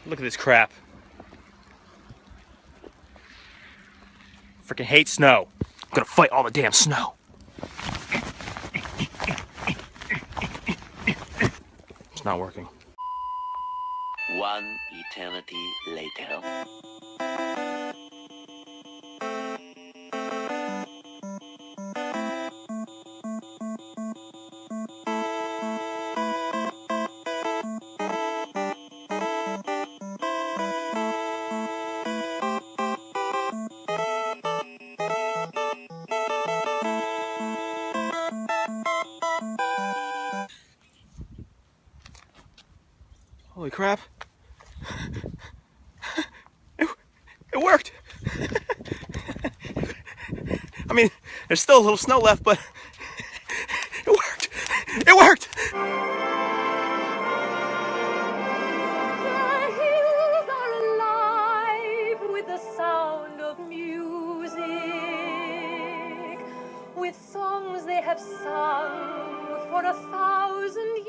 Look at this crap. Freaking hate snow. I'm gonna fight all the damn snow. It's not working. One eternity later. Holy crap. It worked. I mean, there's still a little snow left, but it worked. It worked. The hills are alive with the sound of music, with songs they have sung for 1,000 years.